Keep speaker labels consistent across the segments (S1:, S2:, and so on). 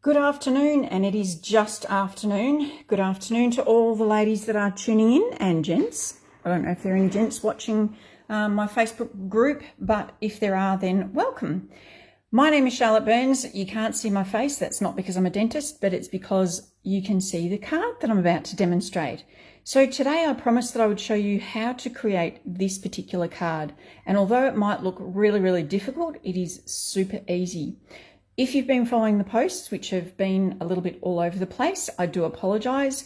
S1: Good afternoon, and it is just afternoon. Good afternoon to all the ladies that are tuning in, and gents. I don't know if there are any gents watching my Facebook group, but if there are, then welcome. My name is Charlotte Burns. You can't see my face. That's not because I'm a dentist, but it's because you can see the card that I'm about to demonstrate. So today I promised that I would show you how to create this particular card. And although it might look really, really difficult, it is super easy. If you've been following the posts, which have been a little bit all over the place, I do apologise.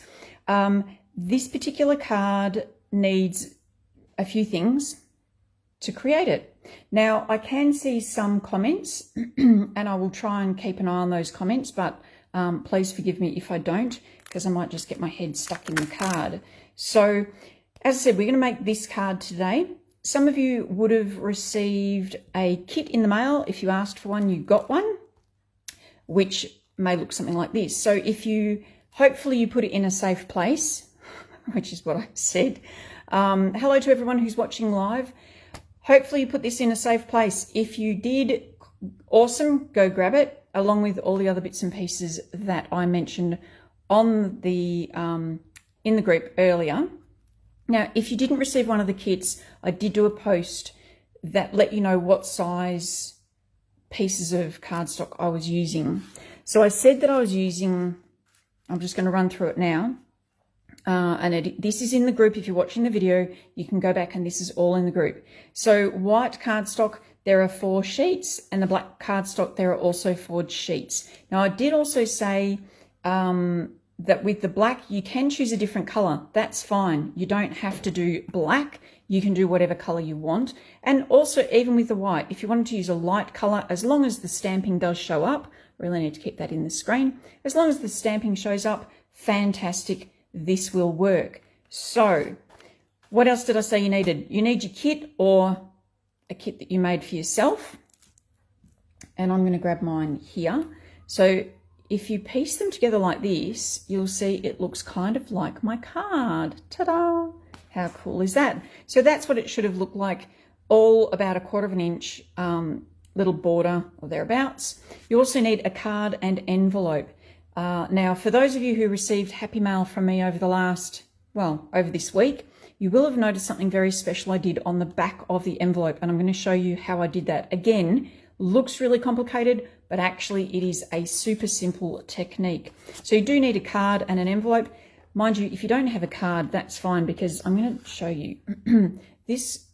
S1: This particular card needs a few things to create it. Now, I can see some comments and I will try and keep an eye on those comments, but please forgive me if I don't, because I might just get my head stuck in the card. So, as I said, we're going to make this card today. Some of you would have received a kit in the mail. If you asked for one, you got one, which may look something like this. So if you, hopefully you put it in a safe place, which is what I said. Hello to everyone who's watching live. Hopefully you put this in a safe place. If you did, awesome, go grab it, along with all the other bits and pieces that I mentioned on the in the group earlier. Now, if you didn't receive one of the kits, I did do a post that let you know what size pieces of cardstock I was using. So I said that I was using, I'm just going to run through it now. This is in the group. If you're watching the video, you can go back and this is all in the group. So white cardstock, there are 4 sheets, and the black cardstock, there are also 4 sheets. Now I did also say that with the black, you can choose a different color. That's fine. You don't have to do black. You can do whatever color you want. And also, even with the white, if you wanted to use a light color, as long as the stamping does show up, really need to keep that in the screen. As long as the stamping shows up, fantastic, this will work. So, what else did I say you needed? You need your kit or a kit that you made for yourself. And I'm going to grab mine here. So, if you piece them together like this, you'll see it looks kind of like my card. Ta-da! How cool is that? So that's what it should have looked like, all about 1/4 inch little border or thereabouts. You also need a card and envelope. Now, for those of you who received Happy Mail from me over over this week, you will have noticed something very special I did on the back of the envelope, and I'm going to show you how I did that. Again, looks really complicated, but actually it is a super simple technique. So you do need a card and an envelope. Mind you, if you don't have a card, that's fine, because I'm going to show you. This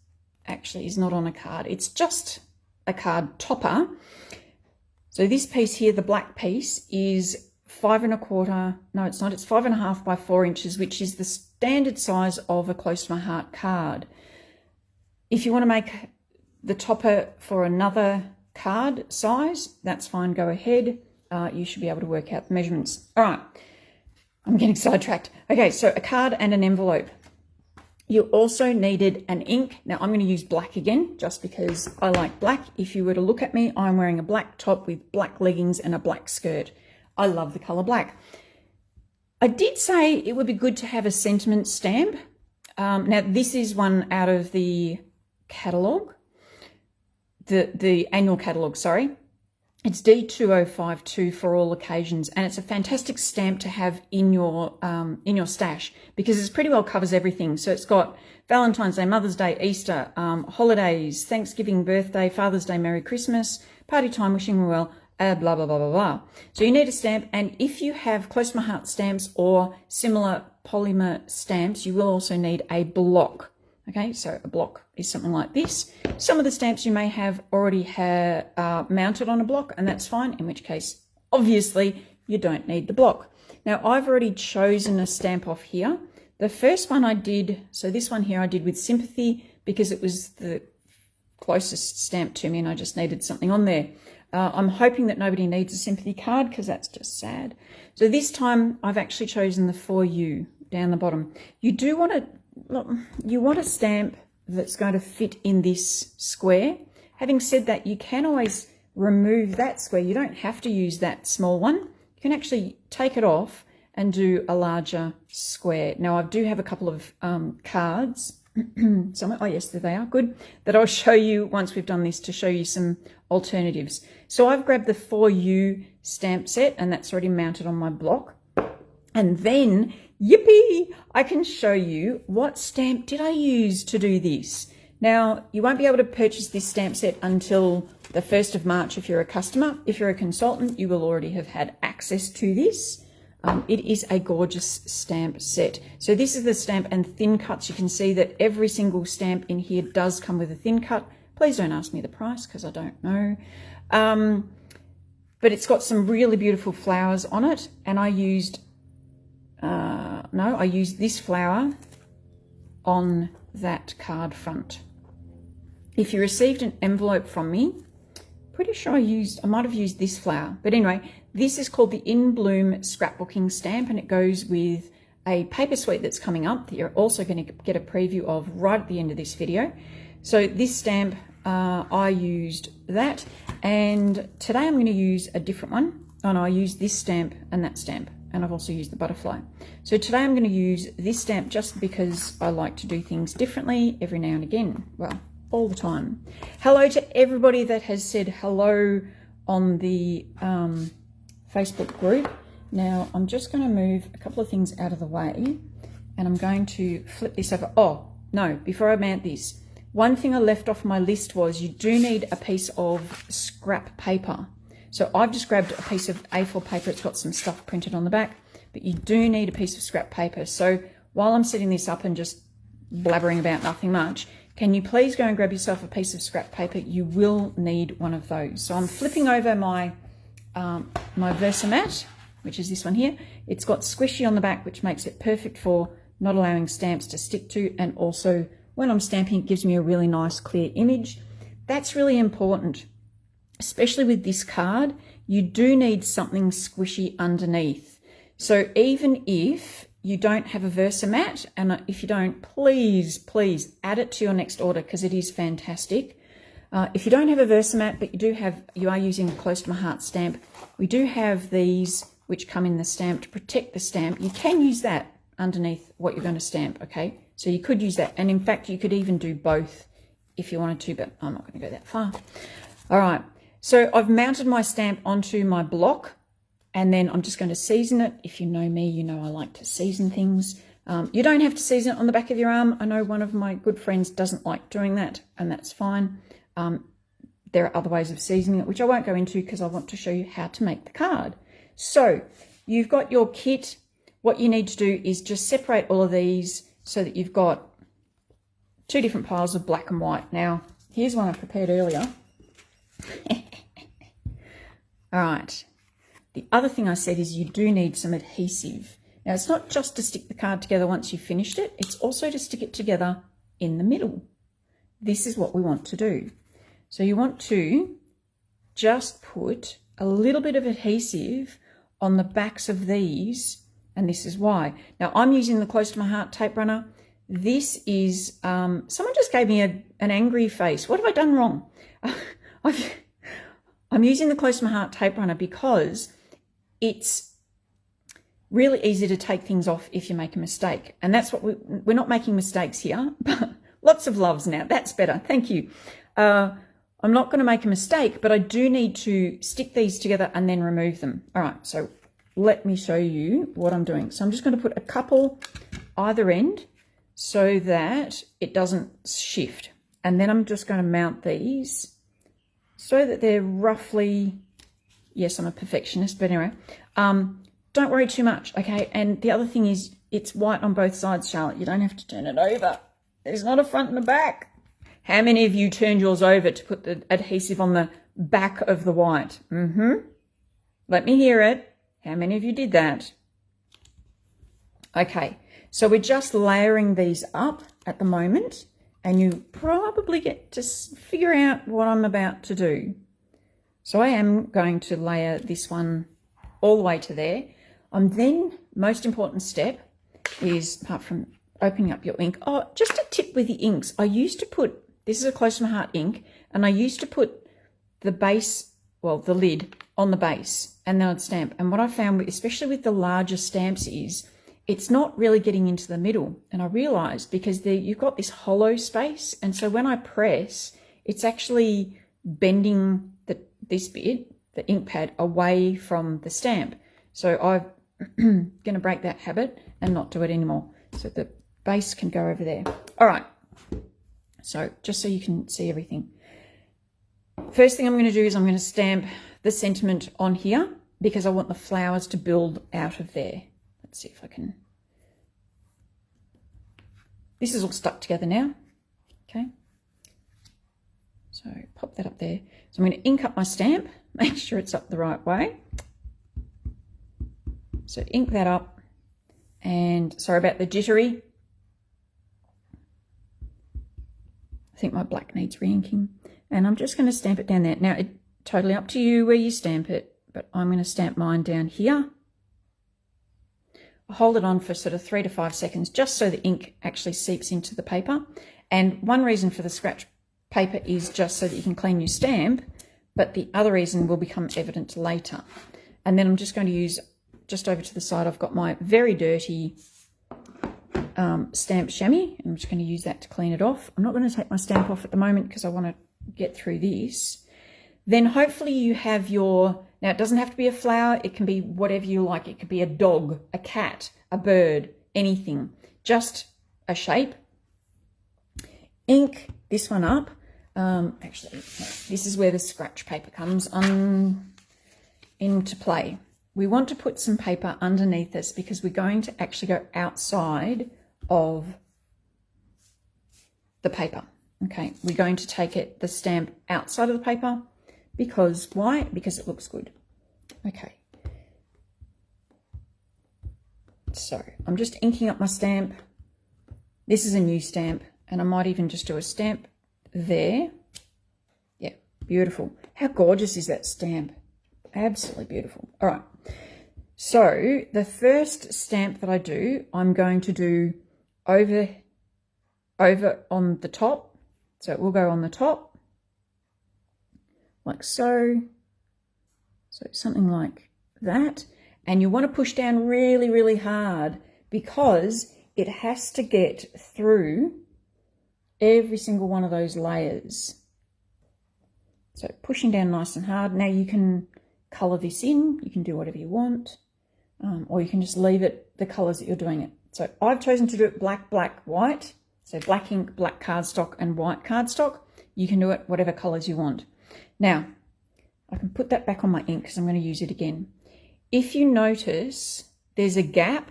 S1: actually is not on a card. It's just a card topper. So this piece here, the black piece, is 5 1/4. No, it's not. It's 5 1/2 by 4 inches, which is the standard size of a Close to My Heart card. If you want to make the topper for another card size, that's fine. Go ahead. You should be able to work out the measurements. All right. I'm getting sidetracked. Okay, so a card and an envelope. You also needed an ink. Now, I'm going to use black again, just because I like black. If you were to look at me, I'm wearing a black top with black leggings and a black skirt. I love the color black. I did say it would be good to have a sentiment stamp. Now, this is one out of the catalogue, the annual catalogue, sorry. It's D2052 for all occasions, and it's a fantastic stamp to have in your stash, because it pretty well covers everything. So it's got Valentine's Day, Mother's Day, Easter, holidays, Thanksgiving, birthday, Father's Day, Merry Christmas, party time, wishing well, blah, blah, blah, blah, blah. So you need a stamp, and if you have Close to My Heart stamps or similar polymer stamps, you will also need a block. Okay, so a block is something like this. Some of the stamps you may have already mounted on a block, and that's fine, in which case, obviously, you don't need the block. Now, I've already chosen a stamp off here. The first one I did, so this one here I did with Sympathy, because it was the closest stamp to me and I just needed something on there. I'm hoping that nobody needs a Sympathy card, because that's just sad. So this time, I've actually chosen the For You down the bottom. You want a stamp that's going to fit in this square. Having said that, you can always remove that square. You don't have to use that small one. You can actually take it off and do a larger square. Now, I do have a couple of cards. Oh yes, there they are. Good. That I'll show you once we've done this, to show you some alternatives. So I've grabbed the For You stamp set, and that's already mounted on my block. And then, yippee, I can show you what stamp did I use to do this. Now, you won't be able to purchase this stamp set until the 1st of March if you're a customer. If you're a consultant, you will already have had access to this. It is a gorgeous stamp set. So this is the stamp and thin cuts. You can see that every single stamp in here does come with a thin cut. Please don't ask me the price because I don't know. But it's got some really beautiful flowers on it. And I used, I used this flower on that card front. If you received an envelope from me, pretty sure I might have used this flower. But anyway, this is called the In Bloom Scrapbooking stamp, and it goes with a paper suite that's coming up that you're also going to get a preview of right at the end of this video. So this stamp, I used that, and today I'm going to use a different one. Oh no, I used this stamp and that stamp, and I've also used the butterfly. So today I'm going to use this stamp just because I like to do things differently every now and again. Well, all the time. Hello to everybody that has said hello on the Facebook group. Now I'm just going to move a couple of things out of the way, and I'm going to flip this over. Oh no, before I mount this, one thing I left off my list was you do need a piece of scrap paper. So I've just grabbed a piece of A4 paper. It's got some stuff printed on the back, but you do need a piece of scrap paper. So while I'm setting this up and just blabbering about nothing much, can you please go and grab yourself a piece of scrap paper? You will need one of those. So I'm flipping over my my Versamat, which is this one here. It's got squishy on the back, which makes it perfect for not allowing stamps to stick to, and also when I'm stamping, it gives me a really nice clear image. That's really important, especially with this card. You do need something squishy underneath. So even if you don't have a Versamat, and if you don't, please add it to your next order because it is fantastic. If you don't have a Versamat, but you are using a Close to My Heart stamp, we do have these which come in the stamp to protect the stamp. You can use that underneath what you're going to stamp, okay? So you could use that, and in fact you could even do both if you wanted to, but I'm not going to go that far. All right, so I've mounted my stamp onto my block, and then I'm just going to season it. If you know me, you know I like to season things. You don't have to season it on the back of your arm. I know one of my good friends doesn't like doing that, and that's fine. There are other ways of seasoning it, which I won't go into because I want to show you how to make the card. So you've got your kit. What you need to do is just separate all of these so that you've got two different piles of black and white. Now, here's one I prepared earlier. All right. The other thing I said is you do need some adhesive. Now, it's not just to stick the card together once you've finished it. It's also to stick it together in the middle. This is what we want to do. So you want to just put a little bit of adhesive on the backs of these, and this is why. Now, I'm using the Close to My Heart tape runner. This is, someone just gave me an angry face. What have I done wrong? I'm using the Close to My Heart tape runner because it's really easy to take things off if you make a mistake. And that's what we're not making mistakes here, but lots of loves now. That's better. Thank you. I'm not going to make a mistake, but I do need to stick these together and then remove them. All right, so let me show you what I'm doing. So I'm just going to put a couple either end so that it doesn't shift. And then I'm just going to mount these so that they're roughly, yes, I'm a perfectionist, but anyway, don't worry too much, okay? And the other thing is it's white on both sides, Charlotte. You don't have to turn it over. There's not a front and a back. How many of you turned yours over to put the adhesive on the back of the white? Let me hear it. How many of you did that? Okay, so we're just layering these up at the moment, and you probably get to figure out what I'm about to do. So I am going to layer this one all the way to there. Then, most important step is, apart from opening up your ink, just a tip with the inks. I used to put, this is a Close to My Heart ink, and I used to put the base, well, the lid on the base, and then I'd stamp. And what I found, especially with the larger stamps, is it's not really getting into the middle. And I realized because you've got this hollow space, and so when I press, it's actually bending this bit, the ink pad, away from the stamp. So I'm going to break that habit and not do it anymore. So the base can go over there. All right. So just so you can see everything. First thing I'm going to do is I'm going to stamp the sentiment on here because I want the flowers to build out of there. Let's see if I can. This is all stuck together now. Okay. So pop that up there. So I'm going to ink up my stamp, make sure it's up the right way. So ink that up, and sorry about the jittery. I think my black needs re-inking. And I'm just going to stamp it down there. Now, it's totally up to you where you stamp it, but I'm going to stamp mine down here. I'll hold it on for sort of 3 to 5 seconds, just so the ink actually seeps into the paper. And one reason for the scratch paper is just so that you can clean your stamp, but the other reason will become evident later. And then I'm just going to use, just over to the side, I've got my very dirty stamp chamois, and I'm just going to use that to clean it off. I'm not going to take my stamp off at the moment because I want to get through this. Then hopefully you have your, now it doesn't have to be a flower, it can be whatever you like. It could be a dog, a cat, a bird, anything, just a shape. Ink this one up. Actually, no, this is where the scratch paper comes into play. We want to put some paper underneath this because we're going to actually go outside of the paper. Okay, we're going to take it, the stamp, outside of the paper because, why? Because it looks good. Okay. So I'm just inking up my stamp. This is a new stamp, and I might even just do a stamp there. Yeah, beautiful. How gorgeous is that stamp? Absolutely beautiful. All right. So the first stamp that I do, I'm going to do over on the top. So it will go on the top, like so. So something like that. And you want to push down really, really hard because it has to get through every single one of those layers. So pushing down nice and hard. Now you can colour this in. You can do whatever you want. Or you can just leave it the colours that you're doing it. So I've chosen to do it black, black, white. So black ink, black cardstock, and white cardstock. You can do it whatever colours you want. Now, I can put that back on my ink because I'm going to use it again. If you notice there's a gap,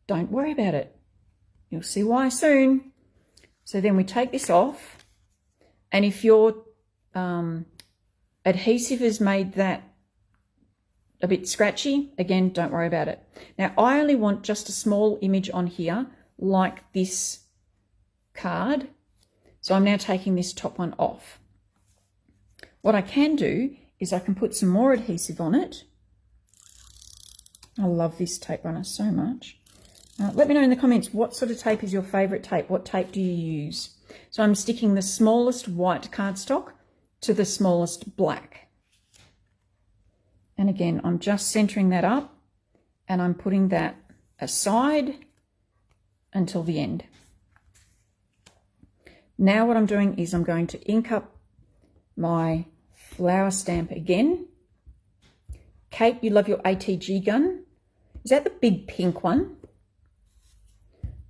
S1: don't worry about it. You'll see why soon. So then we take this off, and if your adhesive has made that a bit scratchy, again, don't worry about it. Now, I only want just a small image on here, like this card. So I'm now taking this top one off. What I can do is I can put some more adhesive on it. I love this tape runner so much. Let me know in the comments, what sort of tape is your favourite tape? What tape do you use? So I'm sticking the smallest white cardstock to the smallest black. And again, I'm just centering that up and I'm putting that aside until the end. Now what I'm doing is I'm going to ink up my flower stamp again. Kate, you love your ATG gun. Is that the big pink one?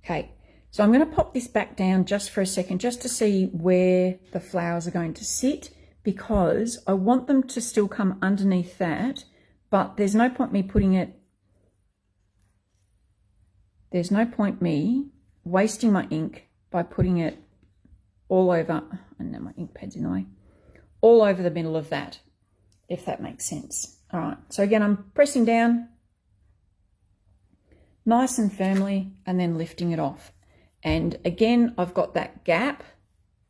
S1: Okay, so I'm going to pop this back down just for a second, just to see where the flowers are going to sit, because I want them to still come underneath that, but there's no point me putting it, there's no point me wasting my ink by putting it all over, and now my ink pad's in the way, all over the middle of that, if that makes sense. All right, so again, I'm pressing down nice and firmly and then lifting it off. And again, I've got that gap,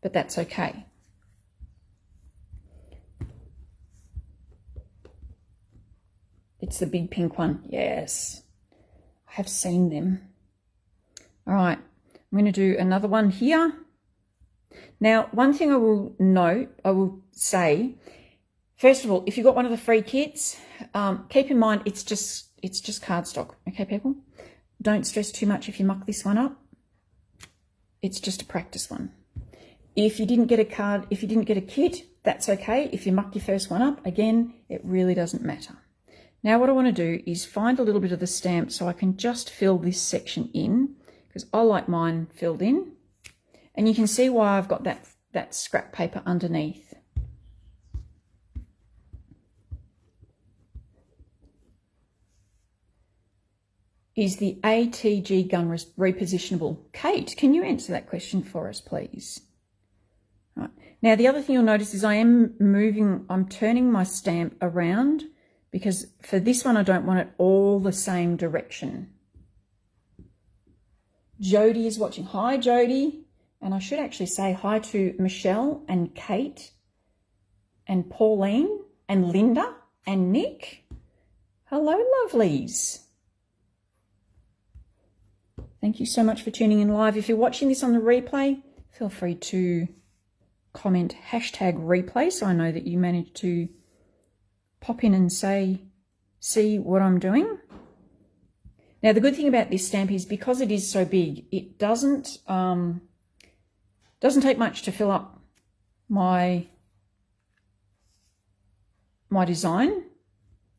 S1: but that's okay. It's the big pink one. Yes, I have seen them. All right, I'm going to do another one here. Now, one thing I will note, I will say, first of all, if you've got one of the free kits, keep in mind it's just cardstock, okay, people? Don't stress too much if you muck this one up. It's just a practice one. If you didn't get a card, if you didn't get a kit, that's okay. If you mucked your first one up, again, it really doesn't matter. Now what I want to do is find a little bit of the stamp so I can just fill this section in, because I like mine filled in. And you can see why I've got that scrap paper underneath. Is the ATG gun repositionable? Kate, can you answer that question for us, please? Right. Now, the other thing you'll notice is I'm turning my stamp around, because for this one, I don't want it all the same direction. Jody is watching. Hi, Jody. And I should actually say hi to Michelle and Kate and Pauline and Linda and Nick. Hello, lovelies. Thank you so much for tuning in live. If you're watching this on the replay, feel free to comment #replay so I know that you managed to pop in and see what I'm doing. Now, the good thing about this stamp is because it is so big, it doesn't take much to fill up my design.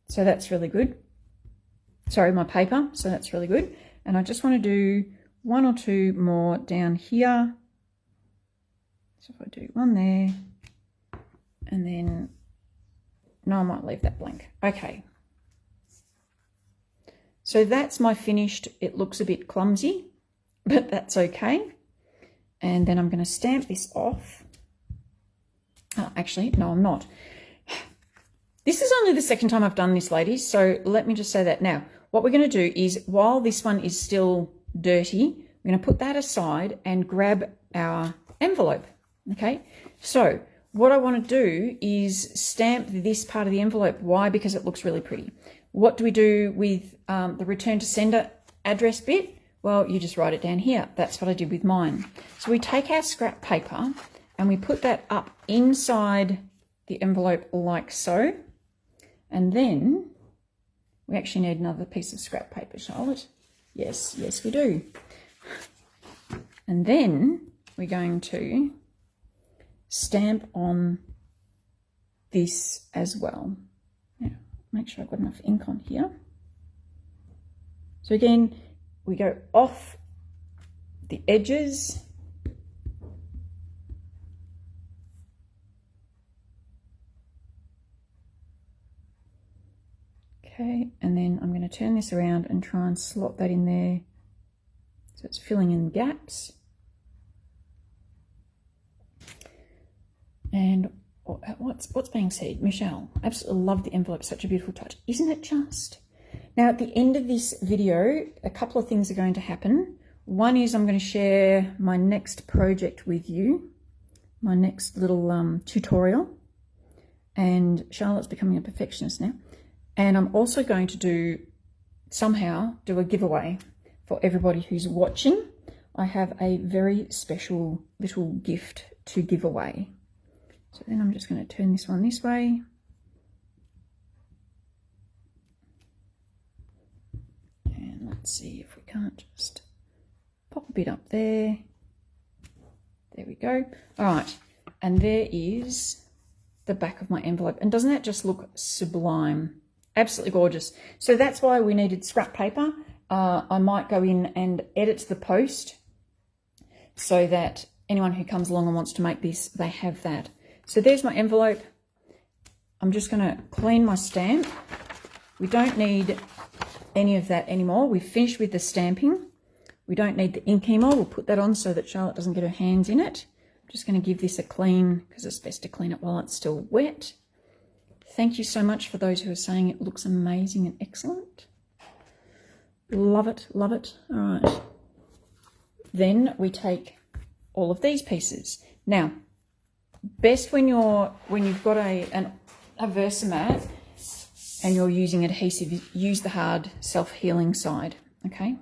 S1: So that's really good. Sorry, my paper. So that's really good. And I just want to do 1 or 2 more down here. So if I do one there, and then, no, I might leave that blank. Okay. So that's my finished. It looks a bit clumsy, but that's okay. And then I'm going to stamp this off. Oh, actually, no, I'm not. This is only the second time I've done this, ladies. So let me just say that now. What we're going to do is, while this one is still dirty, we're going to put that aside and grab our envelope. Okay, so what I want to do is stamp this part of the envelope. Why? Because it looks really pretty. What do we do with the return to sender address bit? Well, you just write it down here. That's what I did with mine. So we take our scrap paper and we put that up inside the envelope like so. And then we actually need another piece of scrap paper, Charlotte. Yes, yes, we do. And then we're going to stamp on this as well. Now, make sure I've got enough ink on here. So again, we go off the edges. Okay, and then I'm going to turn this around and try and slot that in there so it's filling in gaps. And what's being said? Michelle, absolutely love the envelope, such a beautiful touch. Isn't it just? Now, at the end of this video, a couple of things are going to happen. One is I'm going to share my next project with you, my next little tutorial. And Charlotte's becoming a perfectionist now. And I'm also going to somehow do a giveaway for everybody who's watching. I have a very special little gift to give away. So then I'm just going to turn this one this way. And let's see if we can't just pop a bit up there. There we go. All right. And there is the back of my envelope. And doesn't that just look sublime? Absolutely gorgeous. So that's why we needed scrap paper. I might go in and edit the post so that anyone who comes along and wants to make this, they have that. So there's my envelope. I'm just going to clean my stamp. We don't need any of that anymore. We've finished with the stamping. We don't need the ink anymore. We'll put that on so that Charlotte doesn't get her hands in it. I'm just going to give this a clean, because it's best to clean it while it's still wet. Thank you so much for those who are saying it looks amazing and excellent. Love it, love it. All right. Then we take all of these pieces. Now, best when you've got a Versamat and you're using adhesive, use the hard self-healing side, okay?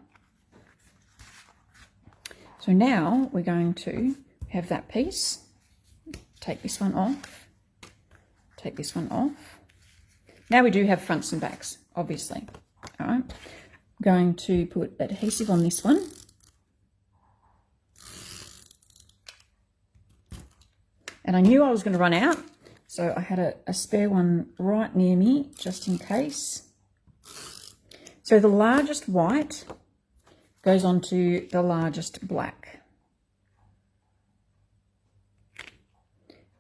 S1: So now we're going to have that piece. Take this one off. Take this one off. Now we do have fronts and backs, obviously. All right. I'm going to put adhesive on this one. And I knew I was going to run out, so I had a spare one right near me, just in case. So the largest white goes on to the largest black.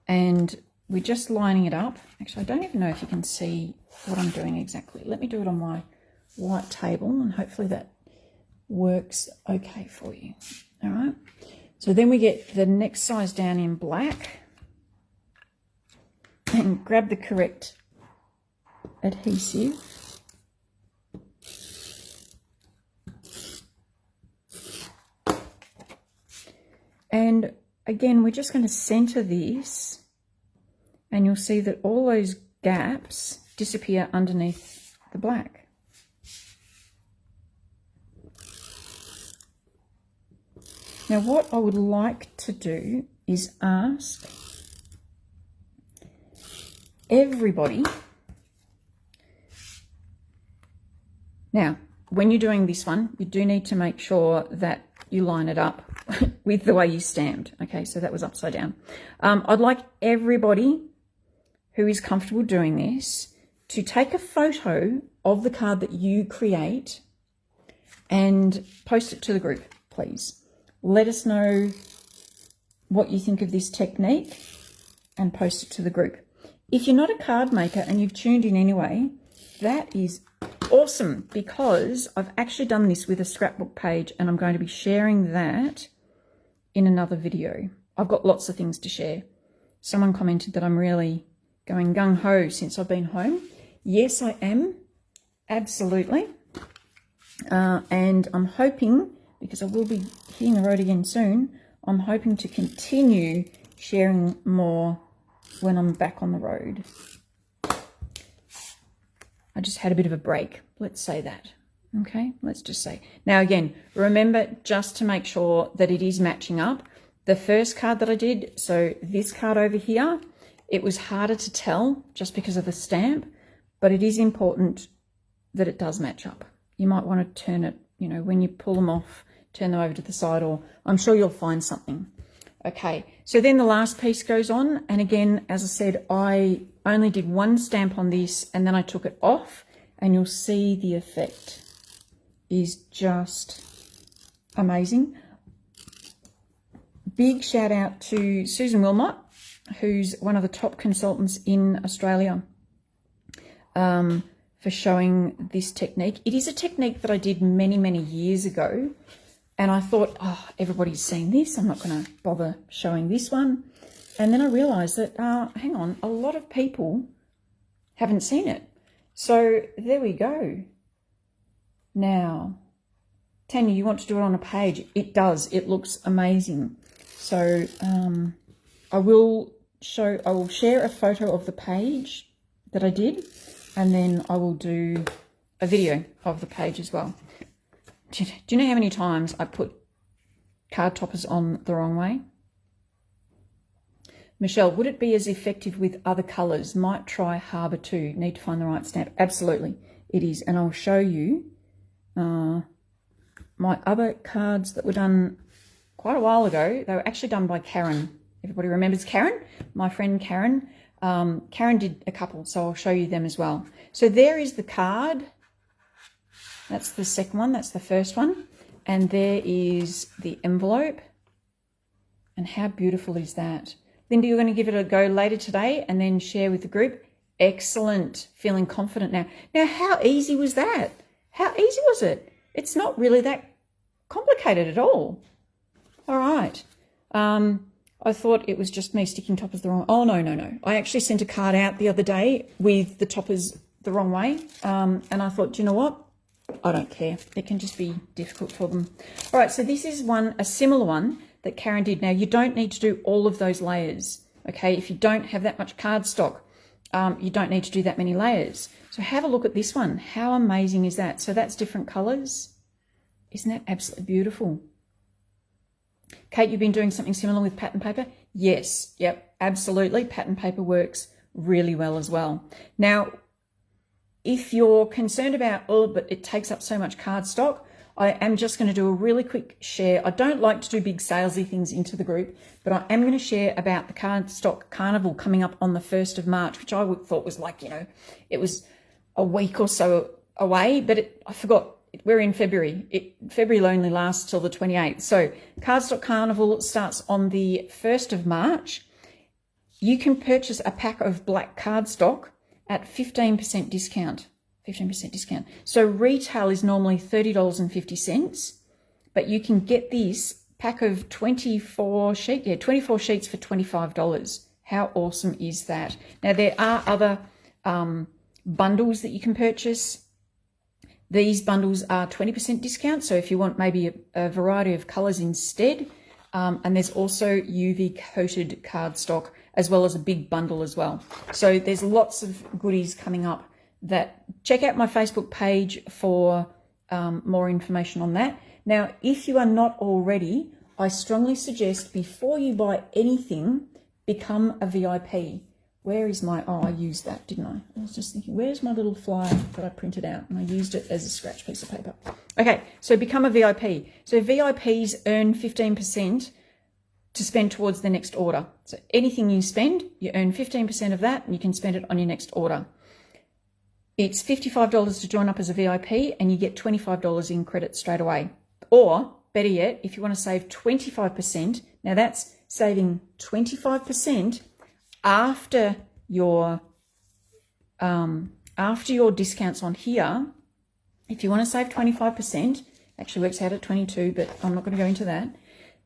S1: And we're just lining it up. Actually, I don't even know if you can see what I'm doing exactly. Let me do it on my white table, and hopefully that works okay for you. All right. So then we get the next size down in black and grab the correct adhesive. And again, we're just going to center this, and you'll see that all those gaps disappear underneath the black. Now, what I would like to do is ask everybody. Now, when you're doing this one, you do need to make sure that you line it up with the way you stamped. Okay, so that was upside down. I'd like everybody who is comfortable doing this to take a photo of the card that you create and post it to the group, please. Let us know what you think of this technique and post it to the group. If you're not a card maker and you've tuned in anyway, that is awesome, because I've actually done this with a scrapbook page, and I'm going to be sharing that in another video. I've got lots of things to share. Someone commented that I'm really going gung-ho since I've been home. Yes, I am. Absolutely. And I'm hoping, because I will be hitting the road again soon, I'm hoping to continue sharing more when I'm back on the road. I just had a bit of a break. Let's say that. Okay, let's just say. Now again, remember just to make sure that it is matching up. The first card that I did, so this card over here, it was harder to tell just because of the stamp, but it is important that it does match up. You might want to turn it, you know, when you pull them off, turn them over to the side, or I'm sure you'll find something. Okay, so then the last piece goes on, and again, as I said, I only did one stamp on this, and then I took it off, and you'll see the effect is just amazing. Big shout out to Susan Wilmot, who's one of the top consultants in Australia, for showing this technique. It is a technique that I did many, many years ago, and I thought, oh, everybody's seen this, I'm not going to bother showing this one. And then I realised that, hang on, a lot of people haven't seen it. So there we go. Now, Tanya, you want to do it on a page? It does. It looks amazing. So I will share a photo of the page that I did, and then I will do a video of the page as well. Do you know how many times I put card toppers on the wrong way? Michelle, would it be as effective with other colours? Might try Harbour too. Need to find the right stamp. Absolutely, it is. And I'll show you my other cards that were done quite a while ago. They were actually done by Karen. Everybody remembers Karen? My friend Karen. Karen did a couple, so I'll show you them as well. So there is the card. That's the second one. That's the first one. And there is the envelope. And how beautiful is that? Linda, you're going to give it a go later today and then share with the group. Excellent. Feeling confident now. Now, how easy was that? How easy was it? It's not really that complicated at all. All right. I thought it was just me sticking toppers the wrong way. Oh, no. I actually sent a card out the other day with the toppers the wrong way. And I thought, do you know what? I don't care. It can just be difficult for them. All right, so this is a similar one that Karen did. Now, you don't need to do all of those layers, okay? If you don't have that much cardstock, you don't need to do that many layers. So have a look at this one. How amazing is that? So that's different colours. Isn't that absolutely beautiful? Kate, you've been doing something similar with pattern paper? Yes, yep, absolutely. Pattern paper works really well as well. Now, if you're concerned about, oh, but it takes up so much cardstock, I am just going to do a really quick share. I don't like to do big salesy things into the group, but I am going to share about the Cardstock Carnival coming up on the 1st of March, which I thought was like, you know, it was a week or so away, but I forgot. We're in February. February only lasts till the 28th. So Cardstock Carnival starts on the 1st of March. You can purchase a pack of black cardstock at 15% discount. 15% discount. So retail is normally $30.50, but you can get this pack of 24 sheets for $25. How awesome is that? Now, there are other bundles that you can purchase. These bundles are 20% discount. So if you want maybe a variety of colors instead, and there's also UV coated cardstock as well as a big bundle as well. So there's lots of goodies coming up. That check out my Facebook page for more information on that. Now, if you are not already, I strongly suggest before you buy anything, become a VIP. Where is my, I used that, didn't I? I was just thinking, where's my little flyer that I printed out? And I used it as a scratch piece of paper. Okay, so become a VIP. So VIPs earn 15% to spend towards the next order. So anything you spend, you earn 15% of that and you can spend it on your next order. It's $55 to join up as a VIP and you get $25 in credit straight away. Or better yet, if you want to save 25%, now that's saving 25% after your discounts on here. If you want to save 25%, actually works out at 22, but I'm not going to go into that.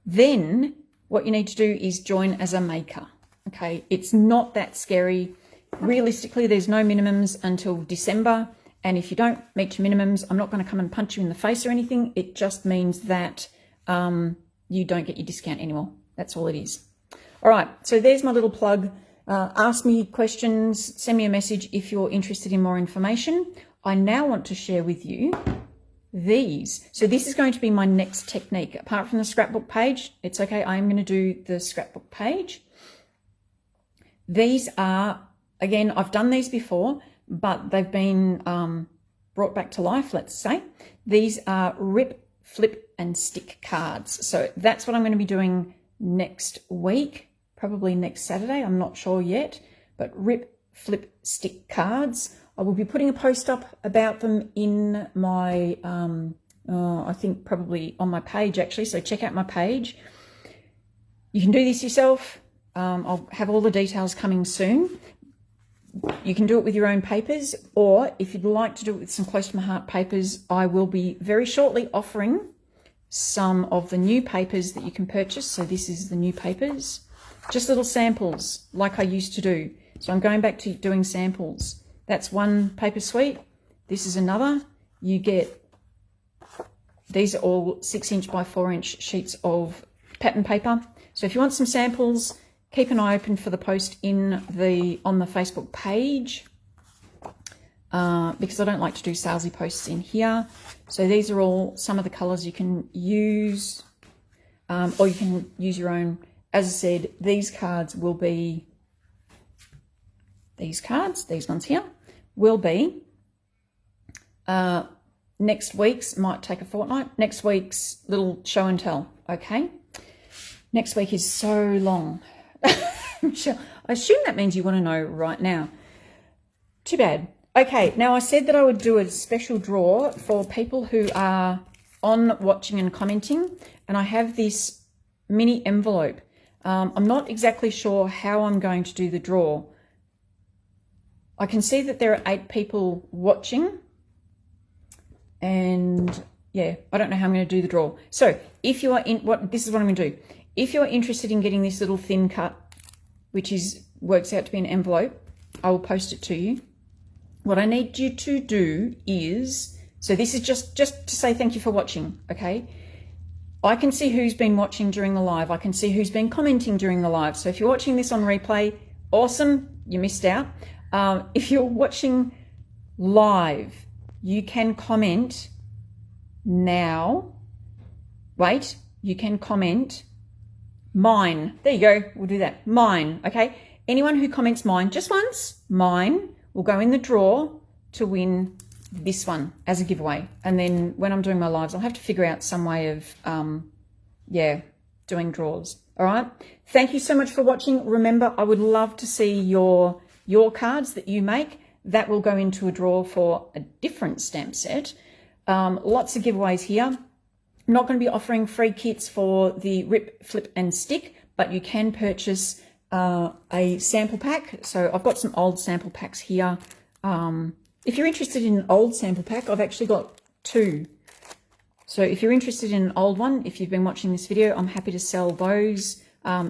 S1: Then what you need to do is join as a maker. Okay, it's not that scary. Realistically, there's no minimums until December. And if you don't meet your minimums, I'm not going to come and punch you in the face or anything. It just means that you don't get your discount anymore. That's all it is. All right, so there's my little plug. Ask me questions, send me a message if you're interested in more information. I now want to share with you these. So this is going to be my next technique. Apart from the scrapbook page, it's okay, I'm going to do the scrapbook page. These are, again, I've done these before, but they've been brought back to life, let's say. These are rip, flip, and stick cards. So that's what I'm going to be doing next week, probably next Saturday. I'm not sure yet, but rip, flip, stick cards. I will be putting a post up about them in my, I think probably on my page actually. So check out my page. You can do this yourself. I'll have all the details coming soon. You can do it with your own papers, or if you'd like to do it with some close to my heart papers, I will be very shortly offering some of the new papers that you can purchase. So this is the new papers, just little samples like I used to do. So I'm going back to doing samples. That's one paper suite. This is another. You get, these are all 6-inch by 4-inch sheets of pattern paper. So if you want some samples, keep an eye open for the post on the Facebook page, because I don't like to do salesy posts in here. So these are all some of the colours you can use, or you can use your own. As I said, these cards will be, these ones here, will be next week's, might take a fortnight, next week's little show and tell, okay? Next week is so long. Michelle, I assume that means you want to know right now. Too bad. Okay, now I said that I would do a special draw for people who are on watching and commenting, and I have this mini envelope. I'm not exactly sure how I'm going to do the draw. I can see that there are 8 people watching, and yeah, I don't know how I'm going to do the draw. So if you are this is what I'm going to do. If you're interested in getting this little thin cut, which works out to be an envelope, I will post it to you. What I need you to do is, so this is just to say thank you for watching, okay? I can see who's been watching during the live. I can see who's been commenting during the live. So if you're watching this on replay, awesome, you missed out. If you're watching live, you can comment now. Wait, you can comment mine. There you go. We'll do that. Mine. Okay. Anyone who comments mine just once, mine will go in the draw to win this one as a giveaway. And then when I'm doing my lives, I'll have to figure out some way of, doing draws. All right. Thank you so much for watching. Remember, I would love to see your cards that you make. That will go into a draw for a different stamp set. Lots of giveaways here. I'm not going to be offering free kits for the Rip, Flip and Stick, but you can purchase a sample pack. So I've got some old sample packs here. If you're interested in an old sample pack, I've actually got 2. So if you're interested in an old one, if you've been watching this video, I'm happy to sell those.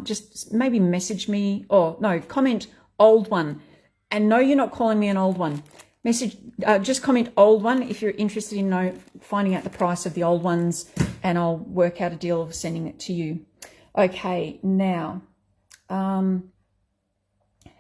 S1: Just maybe message me, or no, comment old one. And no, you're not calling me an old one. Just comment old one if you're interested in finding out the price of the old ones, and I'll work out a deal of sending it to you. Okay, now, who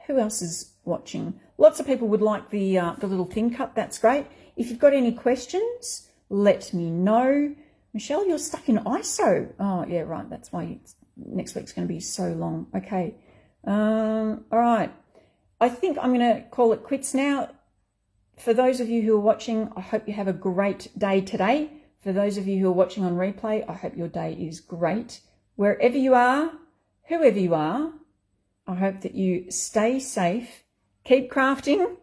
S1: else is watching? Lots of people would like the little thin cut. That's great. If you've got any questions, let me know. Michelle, you're stuck in ISO. Oh, yeah, right. That's why next week's going to be so long. Okay. All right. I think I'm going to call it quits now. For those of you who are watching, I hope you have a great day today. For those of you who are watching on replay, I hope your day is great. Wherever you are, whoever you are, I hope that you stay safe, keep crafting,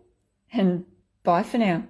S1: and bye for now.